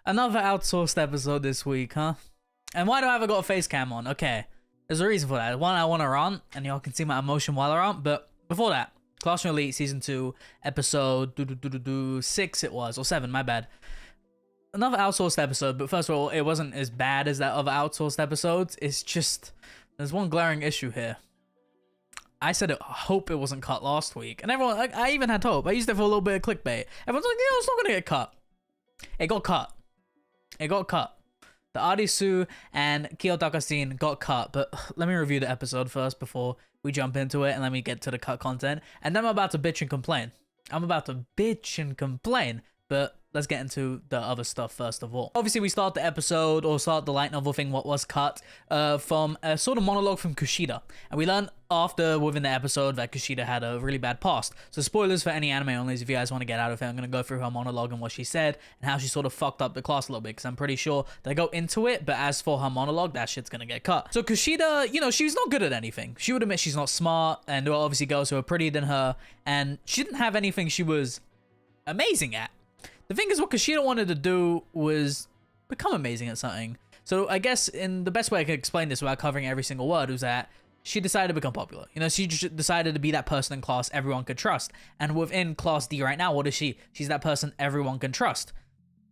Another outsourced episode this week, huh? And why do I have got a face cam on? Okay, there's a reason for that. One, I want to rant, and y'all can see my emotion while I rant. But before that, Classroom Elite Season 2, Episode 6 it was, or 7, my bad. Another outsourced episode, but first of all, it wasn't as bad as that other outsourced episodes. It's just, there's one glaring issue here. I said I hope it wasn't cut last week. And everyone, I even had hope. I used it for a little bit of clickbait. Everyone's like, yeah, it's not going to get cut. It got cut. It got cut. The Arisu and Kiyotaka scene got cut, but let me review the episode first before we jump into it, and let me get to the cut content. And then I'm about to bitch and complain. But let's get into the other stuff first of all. Obviously, we start the episode, or start the light novel thing, what was cut, from a sort of monologue from Kushida. And we learn within the episode, that Kushida had a really bad past. So spoilers for any anime onlys, if you guys want to get out of it, I'm going to go through her monologue and what she said, and how she sort of fucked up the class a little bit, because I'm pretty sure they go into it, but as for her monologue, that shit's going to get cut. So Kushida, she's not good at anything. She would admit she's not smart, and there are obviously girls who are prettier than her, and she didn't have anything she was amazing at. The thing is, what Kushida wanted to do was become amazing at something. So I guess in the best way I can explain this without covering every single word was that she decided to become popular. She just decided to be that person in class everyone could trust. And within Class D right now, what is she? She's that person everyone can trust.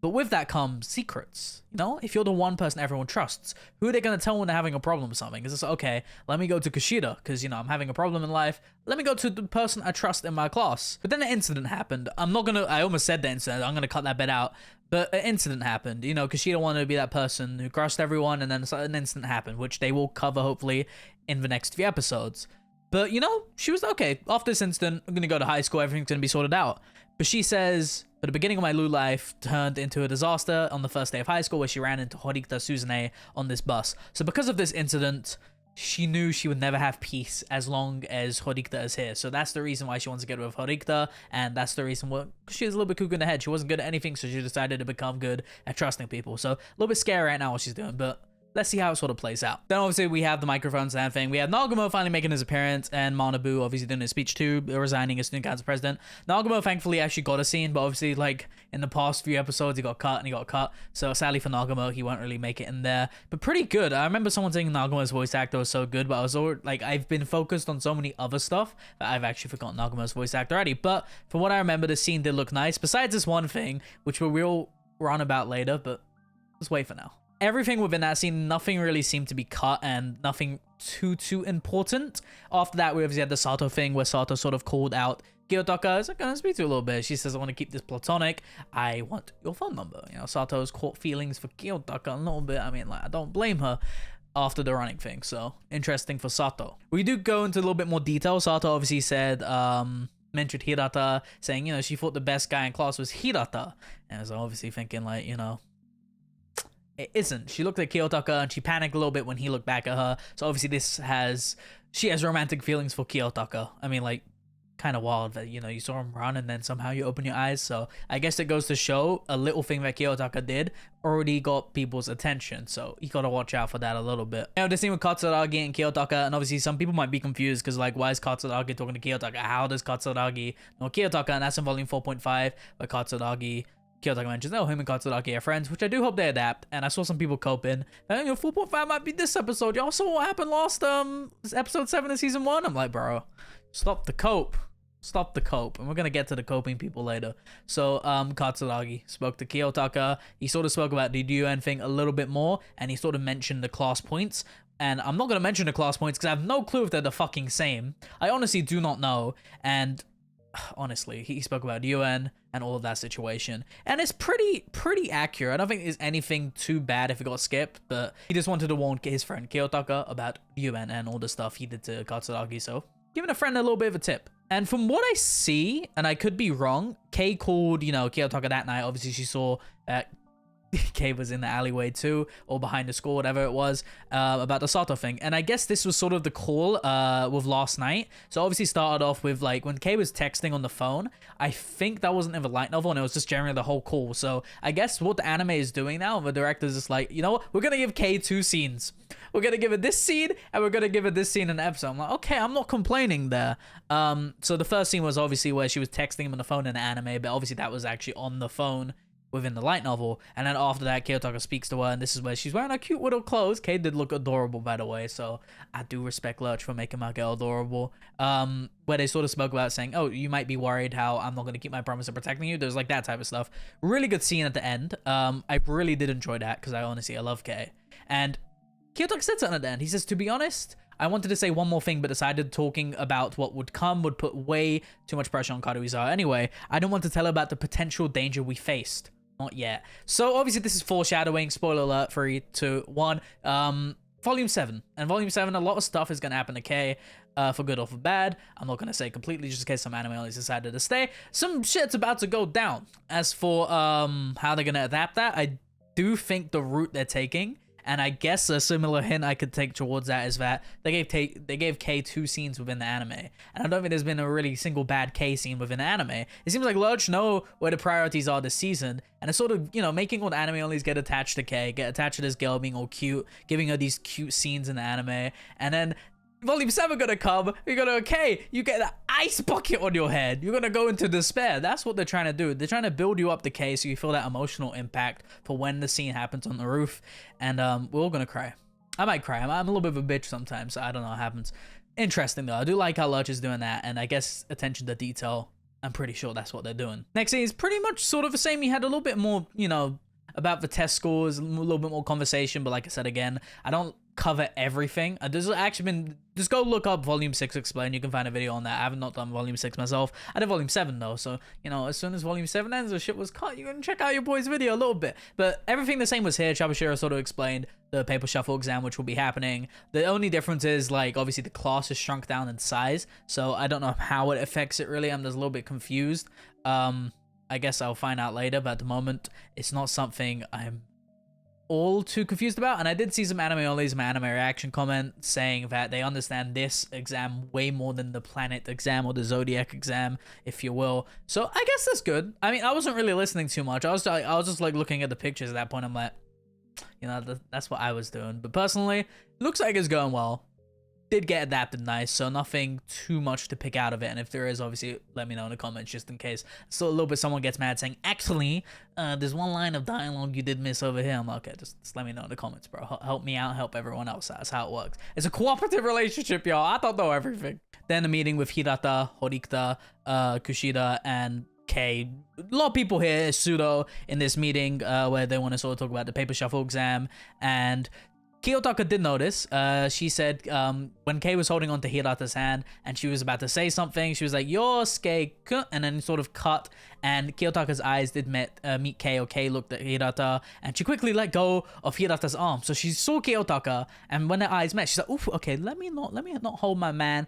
But with that comes secrets. If you're the one person everyone trusts, who are they going to tell when they're having a problem with something? Is this, okay, let me go to Kushida because, I'm having a problem in life. Let me go to the person I trust in my class. But then an incident happened. I almost said the incident. I'm going to cut that bit out. But an incident happened. Kushida wanted to be that person who trusted everyone, and then an incident happened, which they will cover hopefully in the next few episodes. But, she was, okay, after this incident, I'm going to go to high school. Everything's going to be sorted out. But she says, but the beginning of my Lu life turned into a disaster on the first day of high school, where she ran into Horikita Suzune on this bus. So because of this incident, she knew she would never have peace as long as Horikita is here. So that's the reason why she wants to get rid of Horikita, and that's the reason why she was a little bit cuckoo in the head. She wasn't good at anything, so she decided to become good at trusting people. So a little bit scary right now what she's doing, but let's see how it sort of plays out. Then obviously we have the microphones and thing. We have Nagumo finally making his appearance, and Manabu obviously doing his speech too, resigning as student council president. Nagumo thankfully actually got a scene, but obviously in the past few episodes he got cut. So sadly for Nagumo, he won't really make it in there. But pretty good. I remember someone saying Nagumo's voice actor was so good, but I was I've been focused on so many other stuff that I've actually forgotten Nagumo's voice actor already. But from what I remember, the scene did look nice. Besides this one thing, which we'll run about later, but let's wait for now. Everything within that scene, nothing really seemed to be cut, and nothing too important. After that, we obviously had the Sato thing, where Sato sort of called out Kiyotaka. I was gonna speak to you a little bit. She says, I want to keep this platonic. I want your phone number. Sato's caught feelings for Kiyotaka a little bit. I don't blame her after the running thing. So interesting for Sato. We do go into a little bit more detail. Sato obviously said, mentioned Hirata, saying, she thought the best guy in class was Hirata. And I was obviously thinking, it isn't. She looked at Kiyotaka and she panicked a little bit when he looked back at her. So obviously she has romantic feelings for Kiyotaka. Kind of wild that, you saw him run and then somehow you open your eyes. So I guess it goes to show a little thing that Kiyotaka did already got people's attention. So you gotta watch out for that a little bit. The scene with Katsuragi and Kiyotaka, and obviously some people might be confused because why is Katsuragi talking to Kiyotaka? How does Katsuragi know Kiyotaka? And that's in volume 4.5 where Kiyotaka mentions, him and Katsuragi are friends, which I do hope they adapt. And I saw some people coping. 4.5 might be this episode. Y'all saw what happened last episode 7 of season 1? I'm like, bro, stop the cope. Stop the cope. And we're gonna get to the coping people later. So Katsuragi spoke to Kiyotaka. He sort of spoke about the Ryuuen thing a little bit more, and he sort of mentioned the class points. And I'm not gonna mention the class points because I have no clue if they're the fucking same. I honestly do not know. And honestly, he spoke about Ryuuen and all of that situation, and it's pretty accurate. I don't think there's anything too bad if it got skipped, but he just wanted to warn his friend Kiyotaka about Ryuuen and all the stuff he did to Katsuragi, so giving a friend a little bit of a tip. And from what I see, and I could be wrong, Kei called Kiyotaka that night. Obviously she saw that Kei was in the alleyway too, or behind the school, whatever it was, about the Sato thing. And I guess this was sort of the call with last night. So obviously started off with when Kei was texting on the phone. I think that wasn't in the light novel, and it was just generally the whole call. So I guess what the anime is doing now, the director's just you know what? We're gonna give Kei 2 scenes. We're gonna give it this scene, and we're gonna give it this scene in an episode. I'm like, okay, I'm not complaining there. So the first scene was obviously where she was texting him on the phone in the anime, but obviously that was actually on the phone within the light novel. And then after that, Kiyotaka speaks to her, and this is where she's wearing her cute little clothes. Kei did look adorable, by the way, so I do respect Lurch for making my girl adorable. Where they sort of spoke about saying, oh, you might be worried how I'm not going to keep my promise of protecting you. There's like that type of stuff. Really good scene at the end. I really did enjoy that because I love Kei. And Kiyotaka said something at the end. He says, to be honest, I wanted to say one more thing, but decided talking about what would come would put way too much pressure on Karuizawa. Anyway, I don't want to tell her about the potential danger we faced. Not yet. So obviously this is foreshadowing. Spoiler alert, 3, 2, 1. Volume 7. And Volume 7, a lot of stuff is going to happen to Kei, for good or for bad. I'm not going to say completely just in case some anime only decided to stay. Some shit's about to go down. As for how they're going to adapt that, I do think the route they're taking, and I guess a similar hint I could take towards that is that they gave Kei 2 scenes within the anime. And I don't think there's been a really single bad Kei scene within the anime. It seems like Lurch know where the priorities are this season. And it's sort of, you know, making all the anime onlys get attached to Kei, get attached to this girl being all cute, giving her these cute scenes in the anime. And then Volume 7 gonna come, you're gonna, okay, you get an ice bucket on your head. You're gonna go into despair. That's what they're trying to do. They're trying to build you up the Kei so you feel that emotional impact for when the scene happens on the roof. And we're all gonna cry. I might cry. I'm a little bit of a bitch sometimes, so I don't know what happens. Interesting though. I do like how Lurch is doing that, and I guess attention to detail, I'm pretty sure that's what they're doing. Next scene is pretty much sort of the same. He had a little bit more, you know, about the test scores, a little bit more conversation, but like I said again, I don't cover everything. There's actually been, just go look up Volume 6 Explained. You can find a video on that. I haven't not done Volume 6 myself. I did Volume 7 though, so you know, as soon as Volume 7 ends, the shit was cut. You can check out your boy's video a little bit, but everything the same was here. Chabashiro sort of explained the paper shuffle exam, which will be happening. The only difference is, like, obviously the class is shrunk down in size, so I don't know how it affects it really. I'm just a little bit confused. I guess I'll find out later, but at the moment it's not something I'm all too confused about. And I did see some anime onlys, my anime reaction comment saying that they understand this exam way more than the planet exam or the zodiac exam, if you will. So I guess that's good. I mean, I wasn't really listening too much. I was just like looking at the pictures at that point. I'm like, you know, that's what I was doing. But personally, looks like it's going well. Did get adapted nice, so nothing too much to pick out of it. And if there is, obviously let me know in the comments just in case. So a little bit someone gets mad saying, actually, there's one line of dialogue you did miss over here. I'm like, okay, just let me know in the comments, bro. Help me out, help everyone else. That's how it works. It's a cooperative relationship, y'all. I don't know everything. Then the meeting with Hirata, Horikita, Kushida, and Kei. A lot of people here, pseudo, in this meeting where they want to sort of talk about the paper shuffle exam. And Kiyotaka did notice. She said when Kei was holding on to Hirata's hand and she was about to say something, she was like, Yosuke, and then sort of cut, and Kiyotaka's eyes did meet Kei, or Kei looked at Hirata, and she quickly let go of Hirata's arm. So she saw Kiyotaka, and when their eyes met, she's like, oof, okay, let me not hold my man,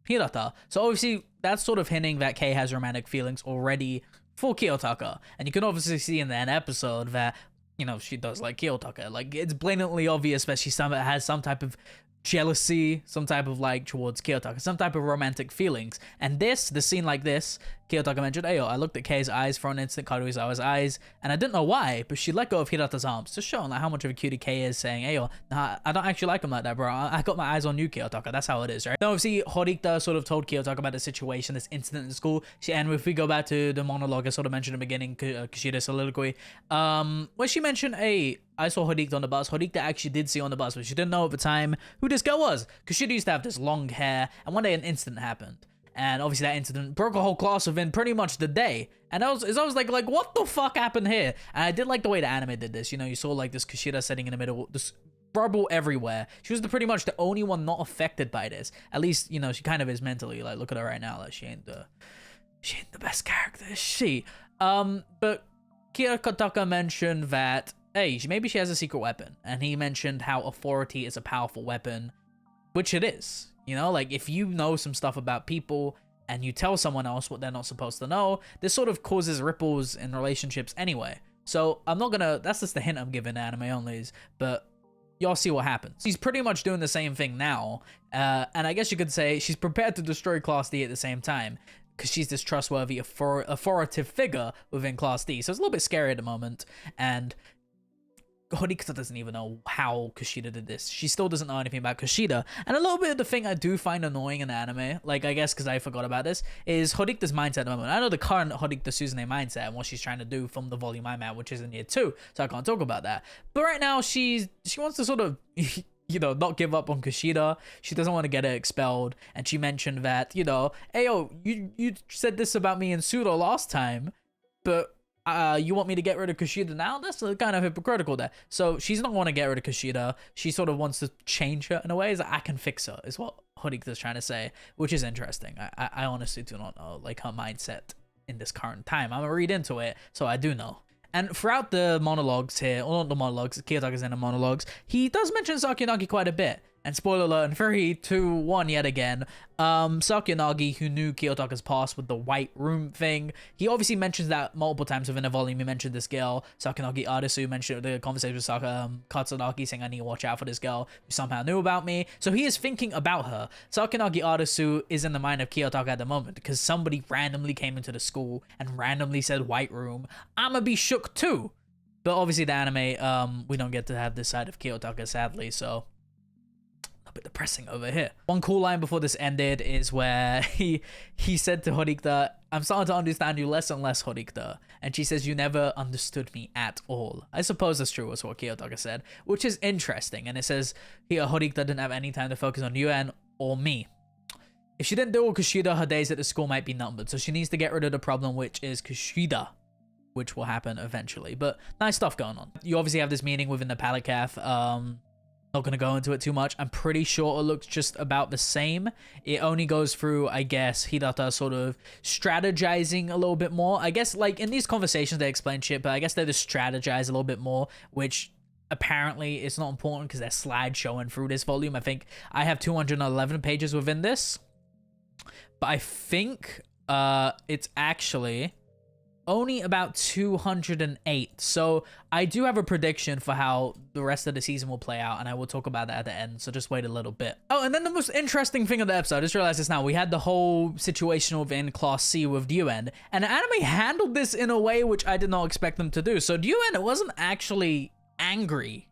Hirata. So obviously that's sort of hinting that Kei has romantic feelings already for Kiyotaka. And you can obviously see in that episode that, you know, she does like Kiyotaka. Like, it's blatantly obvious that she has some type of jealousy, some type of like towards Kiyotaka, some type of romantic feelings. And the scene like this, Kiyotaka mentioned, hey, yo, I looked at Kei's eyes for an instant, Karuizawa's eyes, and I didn't know why, but she let go of Hirata's arms, just showing like how much of a cutie Kei is, saying, hey, yo, nah, I don't actually like him like that, bro. I got my eyes on you, Kiyotaka. That's how it is, right? Now, obviously, Horikita sort of told Kiyotaka about the situation, this incident in school. And if we go back to the monologue I sort of mentioned in the beginning, Kushida's soliloquy, where she mentioned, hey, I saw Horikita on the bus. Horikita actually did see on the bus, but she didn't know at the time who this girl was. Kushida used to have this long hair, and one day an incident happened. And obviously that incident broke a whole class within pretty much the day. And I was like, what the fuck happened here? And I did like the way the anime did this. You know, you saw like this Kushida sitting in the middle, this rubble everywhere. She was pretty much the only one not affected by this. At least, you know, she kind of is mentally. Like, look at her right now. Like, she ain't the best character, is she? But Kiyotaka mentioned that, hey, maybe she has a secret weapon. And he mentioned how authority is a powerful weapon, which it is. You know, like, if you know some stuff about people and you tell someone else what they're not supposed to know, this sort of causes ripples in relationships anyway. So I'm not gonna, that's just the hint I'm giving anime onlys, but y'all see what happens. She's pretty much doing the same thing now. And I guess you could say she's prepared to destroy Class D at the same time, because she's this trustworthy, authoritative figure within Class D. So it's a little bit scary at the moment. And Horikita doesn't even know how Kushida did this. She still doesn't know anything about Kushida. And a little bit of the thing I do find annoying in the anime, like I guess because I forgot about this, is Horikita's mindset at the moment. I know the current Horikita Suzune mindset and what she's trying to do from the volume I'm at, which is in year 2, so I can't talk about that. But right now she wants to sort of not give up on Kushida. She doesn't want to get it expelled. And she mentioned that, hey yo, you said this about me and Sudo last time, but you want me to get rid of Kushida now? That's kind of hypocritical there. So she's not want to get rid of Kushida. She sort of wants to change her in a way. Is like, I can fix her, is what Horikita's trying to say, which is interesting. I honestly do not know like her mindset in this current time. I'm gonna read into it, so I do know. And throughout the monologues here, or not the monologues, Kiyotaka's in the monologues, he does mention Sakuyanagi quite a bit. And spoiler alert, in 3, 2, 1 yet again, Sakuyanagi, who knew Kiyotaka's past with the white room thing, he obviously mentions that multiple times within the volume. He mentioned this girl, Sakuyanagi Arisu, mentioned the conversation with Katsuragi saying, I need to watch out for this girl who somehow knew about me. So he is thinking about her. Sakuyanagi Arisu is in the mind of Kiyotaka at the moment because somebody randomly came into the school and randomly said white room. I'ma be shook too. But obviously the anime, we don't get to have this side of Kiyotaka, sadly, so a bit depressing over here. One cool line before this ended is where he said to Horikita, I'm starting to understand you less and less, Horikita. And she says, you never understood me at all. I suppose that's true, was what Kiyotaka said, which is interesting. And it says here, Horikita didn't have any time to focus on Ryuuen or me. If she didn't deal with Kushida, her days at the school might be numbered. So she needs to get rid of the problem, which is Kushida, which will happen eventually. But nice stuff going on. You obviously have this meeting within the Palacaf. Not going to go into it too much. I'm pretty sure it looks just about the same. It only goes through, I guess, Hidata sort of strategizing a little bit more. I guess, like, in these conversations, they explain shit, but I guess they just strategize a little bit more, which apparently it's not important because they're slideshowing through this volume. I think I have 211 pages within this, but I think it's actually only about 208. So I do have a prediction for how the rest of the season will play out, and I will talk about that at the end, so just wait a little bit. Oh, and then the most interesting thing of the episode, I just realized this now, we had the whole situation within Class C with Ryuuen, and the anime handled this in a way which I did not expect them to do. So Ryuuen wasn't actually angry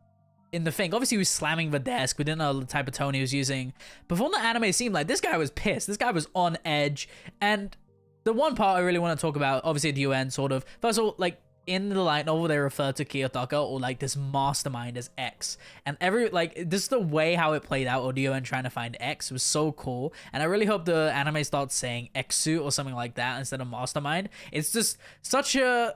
in the thing. Obviously he was slamming the desk. We didn't know the type of tone he was using, but from the anime it seemed like this guy was pissed. This guy was on edge. And the one part I really want to talk about, obviously at Ryuuen, sort of, first of all, like, in the light novel, they refer to Kiyotaka, or like this mastermind, as X. And this is the way how it played out, Ryuuen trying to find X was so cool. And I really hope the anime starts saying Xu or something like that instead of mastermind. It's just such a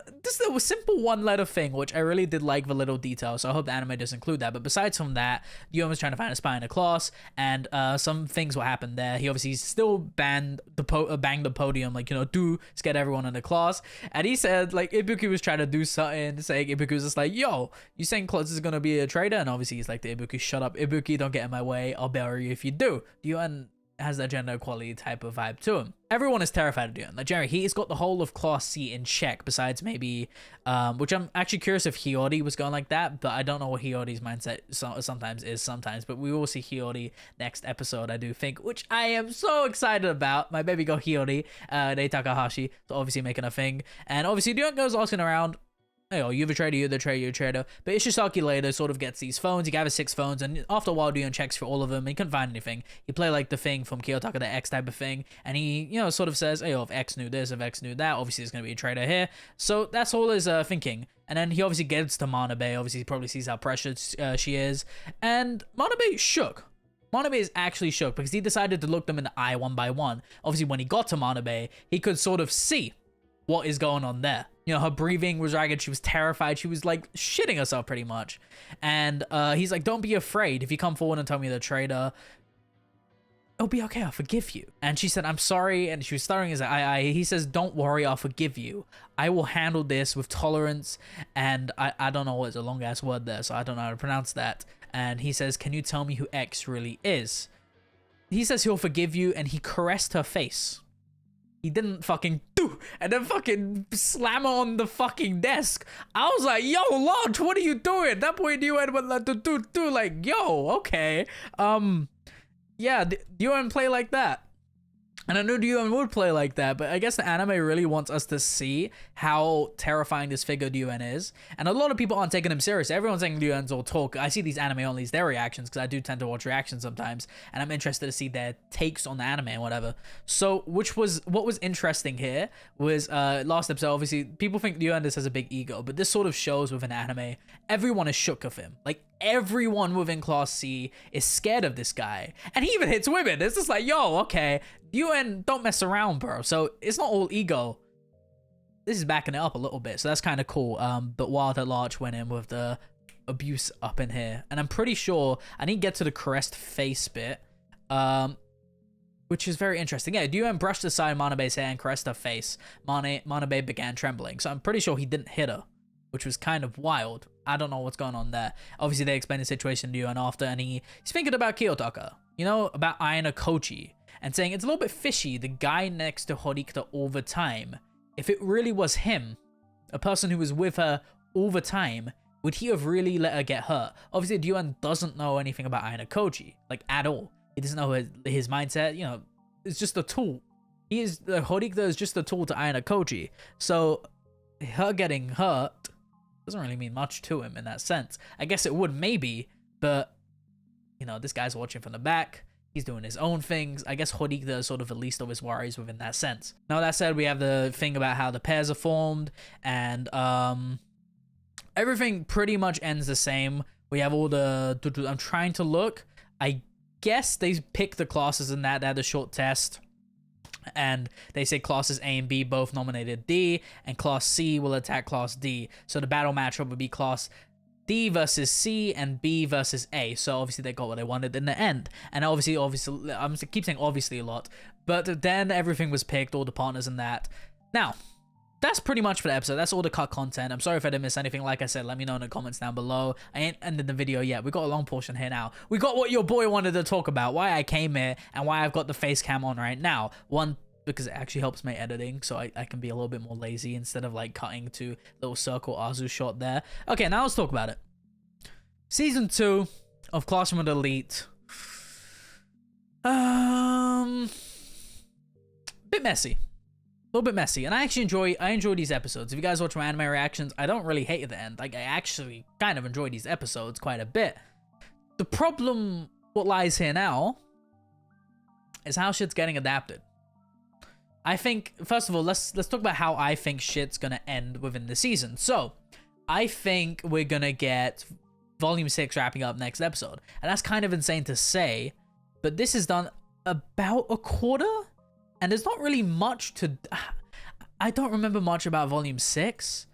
simple one-letter thing, which I really did like the little details. So I hope the anime does include that. But besides from that, Ryuuen was trying to find a spy in the class, and some things will happen there. He obviously still banged the podium, like, do scared everyone in the class. And he said, like, Ibuki was trying to do something, saying Ibuki was just like, yo, you saying Klutz is gonna be a traitor? And obviously he's like to Ibuki, shut up Ibuki, don't get in my way, I'll bury you if you do. Ryuuen has that gender equality type of vibe to him. Everyone is terrified of Ryuuen. Like, Jerry, he's got the whole of Class C in check, besides maybe, which I'm actually curious if Hiyori was going like that, but I don't know what Hiyori's mindset sometimes, but we will see Hiyori next episode, I do think, which I am so excited about. My baby girl Hiyori, Rei Takahashi, so obviously making a thing, and obviously Ryuuen goes asking around, oh, you're the traitor, you're the traitor, you're the traitor. But Ishizaki later sort of gets these phones. He gathers 6 phones, and after a while, Ryuuen checks for all of them, and he couldn't find anything. He played like the thing from Kiyotaka, the X type of thing, and he, sort of says, hey, if X knew this, if X knew that, obviously there's going to be a traitor here. So that's all his thinking. And then he obviously gets to Manabe. Obviously, he probably sees how precious she is. And Manabe shook. Manabe is actually shook because he decided to look them in the eye one by one. Obviously, when he got to Manabe, he could sort of see what is going on there. Her breathing was ragged. She was terrified. She was like shitting herself pretty much. And he's like, don't be afraid. If you come forward and tell me the traitor, it'll be okay. I'll forgive you. And she said, I'm sorry. And she was stuttering. He says, don't worry. I'll forgive you. I will handle this with tolerance. And I don't know what's a long ass word there, so I don't know how to pronounce that. And he says, can you tell me who X really is? He says he'll forgive you. And he caressed her face. He didn't fucking do, and then fucking slam her on the fucking desk. I was like, yo, Launch, what are you doing? At that point, you went like, do, like, yo, okay. Yeah, you wouldn't play like that. And I know Ryuuen would play like that, but I guess the anime really wants us to see how terrifying this figure Ryuuen is. And a lot of people aren't taking him serious. Everyone's saying Ryuuen's all talk. I see these anime onlys, their reactions, because I do tend to watch reactions sometimes, and I'm interested to see their takes on the anime and whatever. So, what was interesting here was last episode, obviously, people think Ryuuen has a big ego, but this sort of shows with an anime, everyone is shook of him. Like, everyone within Class C is scared of this guy. And he even hits women. It's just like, yo, okay, Ryuuen, don't mess around, bro. So it's not all ego. This is backing it up a little bit. So that's kind of cool. But Wild at Large went in with the abuse up in here. And I'm pretty sure I need to get to the caressed face bit. Which is very interesting. Yeah, Ryuuen brushed aside Manabe's hair and caressed her face. Manabe began trembling. So I'm pretty sure he didn't hit her, which was kind of wild. I don't know what's going on there. Obviously, they explain the situation to Ryuuen after, and he's thinking about Kiyotaka, you know, about Ayana Koji, and saying it's a little bit fishy, the guy next to Horikita all the time. If it really was him, a person who was with her all the time, would he have really let her get hurt? Obviously, Ryuuen doesn't know anything about Ayana Koji, like, at all. He doesn't know his mindset, you know, it's just a tool. Horikita is just a tool to Ayana Koji. So, her getting hurt doesn't really mean much to him in that sense. I guess it would maybe, but, you know, this guy's watching from the back. He's doing his own things. I guess Horikita is sort of the least of his worries within that sense. Now, that said, we have the thing about how the pairs are formed, and everything pretty much ends the same. We have all the... I'm trying to look. I guess they pick the classes in that. They had a short test. And they say classes A and B both nominated D, and class C will attack class D. So the battle matchup would be class D versus C and B versus A. So obviously they got what they wanted in the end. And obviously, I'm keep saying obviously a lot, but then everything was picked, all the partners and that. Now, that's pretty much for the episode. That's all the cut content. I'm sorry if I didn't miss anything. Like I said, let me know in the comments down below. I ain't ended the video yet. We got a long portion here now. We got what your boy wanted to talk about, why I came here, and why I've got the face cam on right now. One, because it actually helps my editing, so I can be a little bit more lazy instead of like cutting to little circle Azu shot there. Okay, now let's talk about it. Season 2 of Classroom Elite. Bit messy. A little bit messy, and I enjoy these episodes. If you guys watch my anime reactions, I don't really hate at the end. Like, I actually kind of enjoy these episodes quite a bit. The problem, what lies here now, is how shit's getting adapted. I think, first of all, let's talk about how I think shit's gonna end within the season. So, I think we're gonna get Volume 6 wrapping up next episode, and that's kind of insane to say, but this is done about a quarter. And there's not really much to... I don't remember much about Volume 6,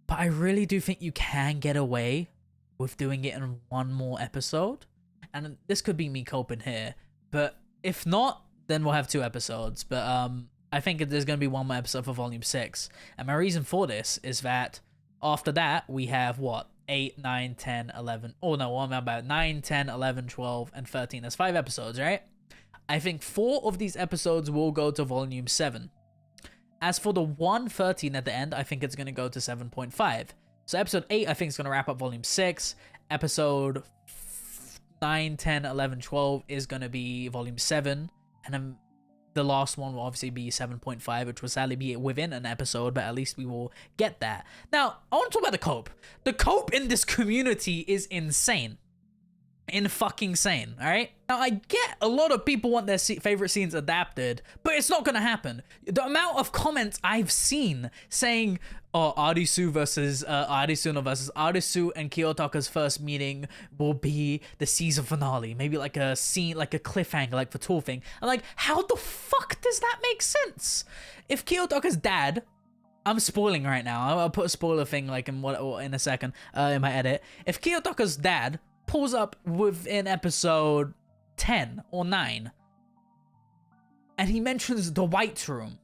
but I really do think you can get away with doing it in one more episode. And this could be me coping here, but if not, then we'll have 2 episodes. But I think there's going to be one more episode for Volume 6. And my reason for this is that after that, we have, what, 8, 9, 10, 11... Oh, no, what am I about? 9, 10, 11, 12, and 13. That's 5 episodes, right? I think 4 of these episodes will go to Volume 7. As for the 113 at the end, I think it's going to go to 7.5. So episode 8, I think, is going to wrap up Volume 6. Episode 9, 10, 11, 12 is going to be Volume 7. And then the last one will obviously be 7.5, which will sadly be within an episode, but at least we will get that. Now, I want to talk about the cope. The cope in this community is insane. Fucking sane, alright? Now, I get a lot of people want their favorite scenes adapted, but it's not gonna happen. The amount of comments I've seen saying, oh, Arisu versus Arisu and Kiyotaka's first meeting will be the season finale. Maybe like a scene, like a cliffhanger, like the tour thing. I'm like, how the fuck does that make sense? If Kiyotaka's dad... I'm spoiling right now. I'll put a spoiler thing like in a second in my edit. If Kiyotaka's dad pulls up within episode 10 or 9 and he mentions the White Room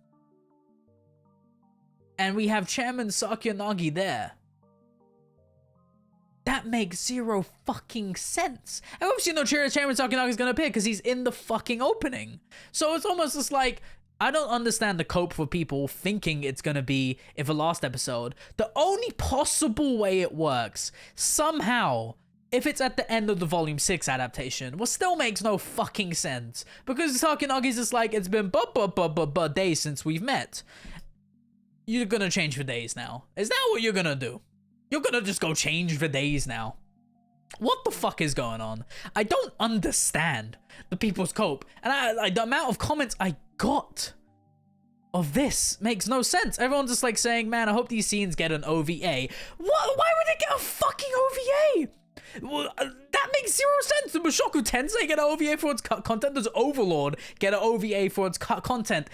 and we have Chairman Sakuyanagi there, that makes zero fucking sense. And obviously no Chairman Sakuyanagi is gonna appear because he's in the fucking opening. So it's almost just like, I don't understand the cope for people thinking it's gonna be in the last episode. The only possible way it works, somehow, if it's at the end of the volume 6 adaptation, what still makes no fucking sense. Because Sakinagi's just like, it's been days since we've met. You're gonna change the days now. Is that what you're gonna do? You're gonna just go change the days now. What the fuck is going on? I don't understand the people's cope. And the amount of comments I got of this makes no sense. Everyone's just like saying, man, I hope these scenes get an OVA. What? Why would they get a fucking OVA? Well, that makes zero sense. Does Mushoku Tensei get an OVA for its content? Does Overlord get an OVA for its content?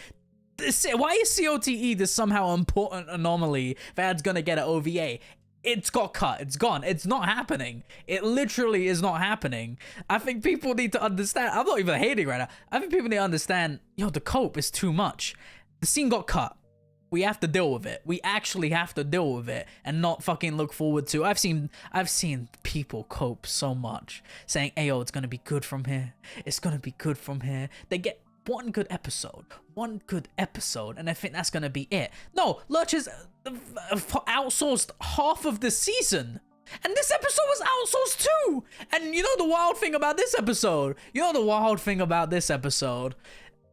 Why is COTE this somehow important anomaly that's gonna get an OVA? It's got cut. It's gone. It's not happening. It literally is not happening. I think people need to understand. I'm not even hating right now. I think people need to understand, yo, the cope is too much. The scene got cut. We have to deal with it. We actually have to deal with it and not fucking look forward to. I've seen people cope so much saying, "Hey, yo, it's gonna be good from here. It's gonna be good from here." They get one good episode, and I think that's gonna be it. No, Lurch has outsourced half of the season. And this episode was outsourced too. And you know the wild thing about this episode?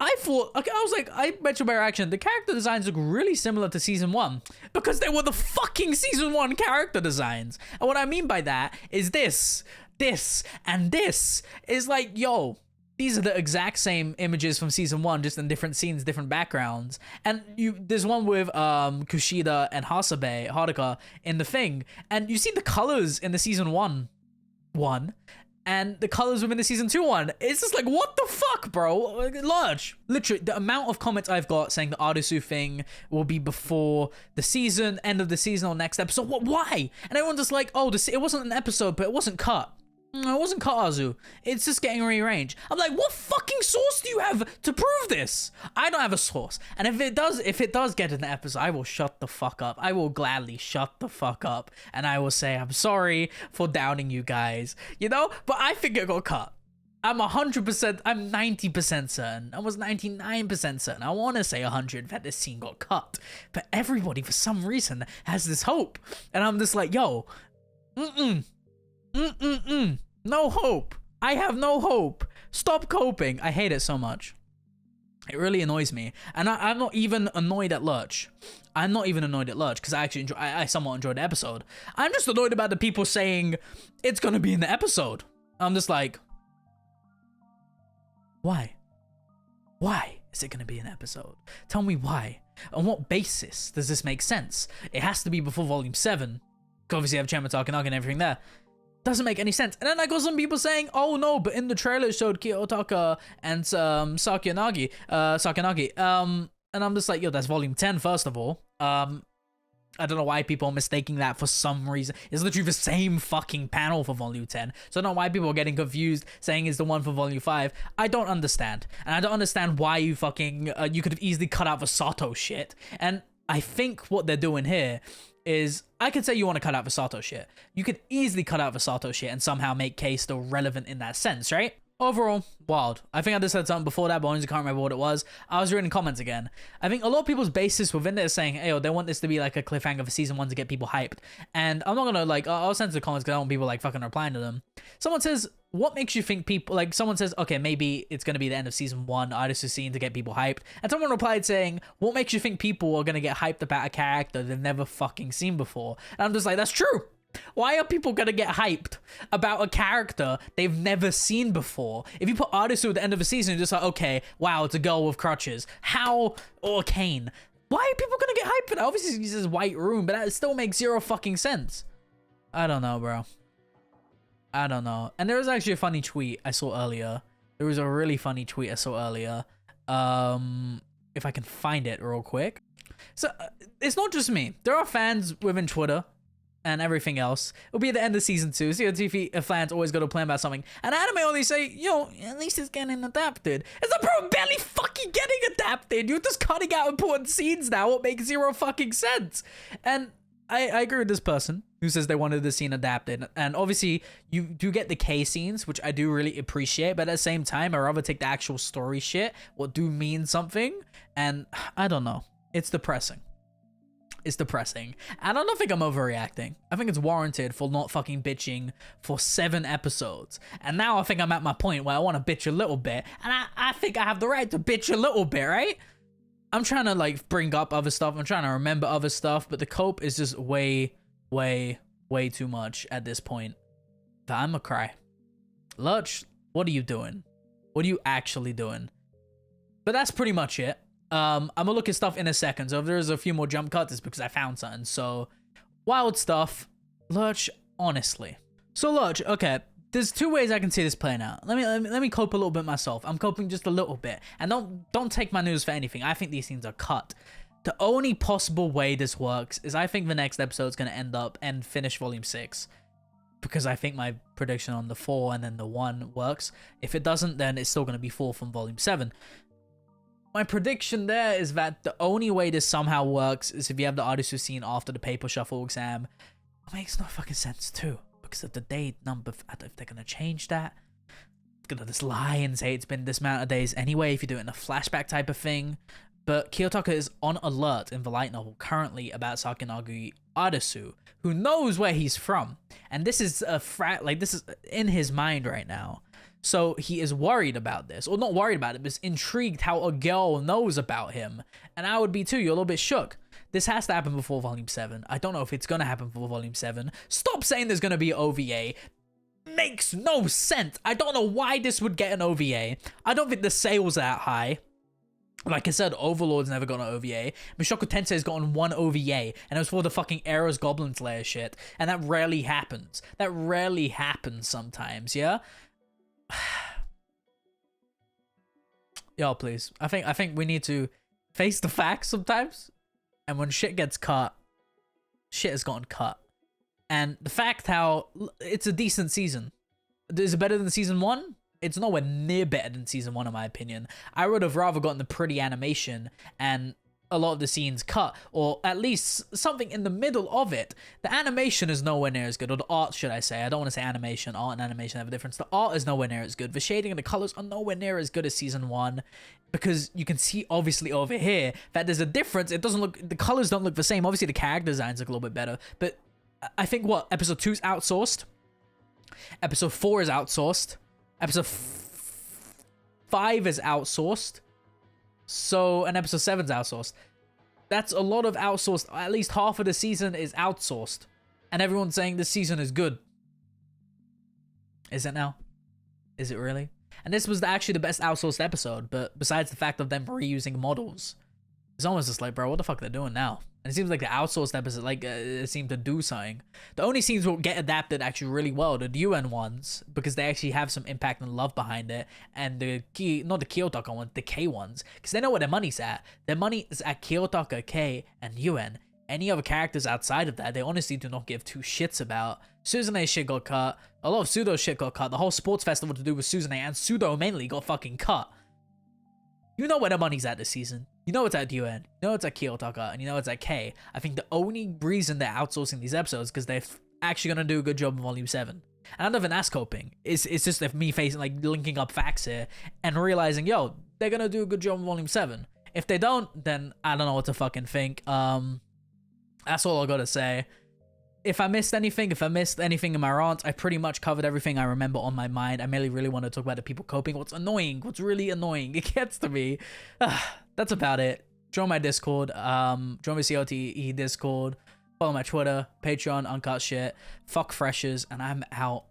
I thought, okay, I was like, I mentioned my reaction. The character designs look really similar to season 1 because they were the fucking season 1 character designs. And what I mean by that is this, and this is like, yo, these are the exact same images from season 1, just in different scenes, different backgrounds. And there's one with Kushida and Horikita in the thing, and you see the colors in the season 1 and the colors within the season 2 one. It's just like, what the fuck, bro? Large. Literally, the amount of comments I've got saying the Arisu thing will be before the season, end of the season or next episode. What? Why? And everyone's just like, oh, it wasn't an episode, but it wasn't cut. It wasn't cut, Azu. It's just getting rearranged. I'm like, what fucking source do you have to prove this? I don't have a source. And if it does get in the episode, I will shut the fuck up. I will gladly shut the fuck up. And I will say, I'm sorry for doubting you guys. You know? But I think it got cut. I'm 100%, I'm 90% certain. I was 99% certain. I want to say 100 that this scene got cut. But everybody, for some reason, has this hope. And I'm just like, yo, no hope. I have no hope. Stop coping. I hate it so much. It really annoys me. And I'm not even annoyed at Lurch. I'm not even annoyed at Lurch because I somewhat enjoyed the episode. I'm just annoyed about the people saying it's gonna be in the episode. I'm just like, why? Why is it gonna be an episode? Tell me why. On what basis does this make sense? It has to be before volume 7. Obviously I have Chairman Takanagi and everything there. Doesn't make any sense. And then I got some people saying, oh no, but in the trailer it showed Kiyotaka and Sakinagi. And I'm just like, yo, that's volume 10 first of all. I don't know why people are mistaking that for some reason. It's literally the same fucking panel for volume 10. So I don't know why people are getting confused saying it's the one for volume 5. I don't understand. And I don't understand why you fucking, you could have easily cut out the Sato shit. And I think what they're doing here is, I could say you want to cut out the Sato shit. You could easily cut out the Sato shit and somehow make Kei still relevant in that sense, right? Overall, wild. I think I just said something before that, but I honestly can't remember what it was. I was reading comments again. I think a lot of people's basis within it is saying, hey, they want this to be like a cliffhanger for season 1 to get people hyped. And I'm not gonna like, I'll send to the comments because I don't want people like fucking replying to them. Someone says, what makes you think people, like someone says, okay, maybe it's gonna be the end of season 1, artist is seen to get people hyped. And someone replied saying, what makes you think people are gonna get hyped about a character they've never fucking seen before? And I'm just like, that's true. Why are people gonna get hyped about a character they've never seen before? If you put Arisu at the end of the season, you're just like, okay, wow, it's a girl with crutches. How? Or Kane. Why are people gonna get hyped for that? Obviously, he says white room, but that still makes zero fucking sense. I don't know, bro. I don't know. And there was actually a funny tweet I saw earlier. There was a really funny tweet I saw earlier. If I can find it real quick. So, it's not just me. There are fans within Twitter and everything else. It'll be at the end of season 2. COTV fans always got to plan about something. And anime only say, yo, at least it's getting adapted. It's like, bro, barely fucking getting adapted. You're just cutting out important scenes now. What makes zero fucking sense? And I agree with this person who says they wanted the scene adapted. And obviously, you do get the K scenes, which I do really appreciate. But at the same time, I'd rather take the actual story shit, what do mean something. And I don't know. It's depressing. is depressing. And I don't think I'm overreacting. I think it's warranted for not fucking bitching for 7 episodes. And now I think I'm at my point where I want to bitch a little bit. And I think I have the right to bitch a little bit, right? I'm trying to like bring up other stuff. I'm trying to remember other stuff. But the cope is just way too much at this point. That I'm gonna cry. Lurch, what are you doing? What are you actually doing? But that's pretty much it. I'm gonna look at stuff in a second. So if there's a few more jump cuts, it's because I found something. So wild stuff. Lurch, honestly. So Lurch, okay. There's 2 ways I can see this playing out. Let me cope a little bit myself. I'm coping just a little bit. And don't take my news for anything. I think these scenes are cut. The only possible way this works is I think the next episode's gonna end up and finish volume 6. Because I think my prediction on the 4 and then the 1 works. If it doesn't, then it's still gonna be 4 from volume 7. My prediction there is that the only way this somehow works is if you have the Arisu scene after the paper shuffle exam. It makes no fucking sense too. Because of the date number, if they're gonna change that. Gonna just lie and say it's been this amount of days anyway if you do it in a flashback type of thing. But Kiyotaka is on alert in the light novel currently about Sakinagi Arisu, who knows where he's from. And this is this is in his mind right now. So he is worried about this, or not worried about it, but is intrigued how a girl knows about him. And I would be too. You're a little bit shook. This has to happen before volume 7. I don't know if it's going to happen before volume 7. Stop saying there's going to be an OVA. Makes no sense. I don't know why this would get an OVA. I don't think the sales are that high. Like I said, Overlord's never got an OVA. Mushoku Tensei's gotten 1 OVA, and it was for the fucking Era's Goblin Slayer shit. And that rarely happens. That rarely happens sometimes, yeah? Yo, please. I think we need to face the facts sometimes. And when shit gets cut, shit has gotten cut. And the fact how it's a decent season. Is it better than season 1? It's nowhere near better than season 1 in my opinion. I would have rather gotten the pretty animation and a lot of the scenes cut, or at least something in the middle of it. The animation is nowhere near as good, or the art, should I say. I don't want to say animation. Art and animation have a difference. The art is nowhere near as good. The shading and the colors are nowhere near as good as season 1, because you can see obviously over here that there's a difference. It doesn't look, the colors don't look the same. Obviously the character designs look a little bit better, but I think what, episode 2 is outsourced, episode 4 is outsourced, episode 5 is outsourced. So, and episode 7's outsourced. That's a lot of outsourced. At least half of the season is outsourced. And everyone's saying this season is good. Is it now? Is it really? And this was actually the best outsourced episode. But besides the fact of them reusing models, it's almost just like, bro, what the fuck they're doing now? And it seems like the outsourced episode, it seemed to do something. The only scenes will get adapted actually really well, the Ryuuen ones, because they actually have some impact and love behind it. And not the Kiyotaka ones, the Kei ones, because they know where their money's at. Their money is at Kiyotaka, Kei, and Ryuuen. Any other characters outside of that, they honestly do not give 2 shits about. Suzune's shit got cut. A lot of Pseudo's shit got cut. The whole sports festival to do with Suzune and Pseudo mainly got fucking cut. You know where the money's at this season. You know it's at Ryuuen, you know it's at Kiyotaka, and you know it's at Kei. I think the only reason they're outsourcing these episodes is because they're actually going to do a good job in Volume 7. And I don't even ask coping. It's just if me facing, linking up facts here and realizing, yo, they're going to do a good job in Volume 7. If they don't, then I don't know what to fucking think. That's all I got to say. If I missed anything in my rant, I pretty much covered everything I remember on my mind. I merely really want to talk about the people coping. What's annoying, what's really annoying, it gets to me. That's about it. Join my Discord, join my COTE Discord, follow my Twitter, Patreon, uncut shit, fuck freshers, and I'm out.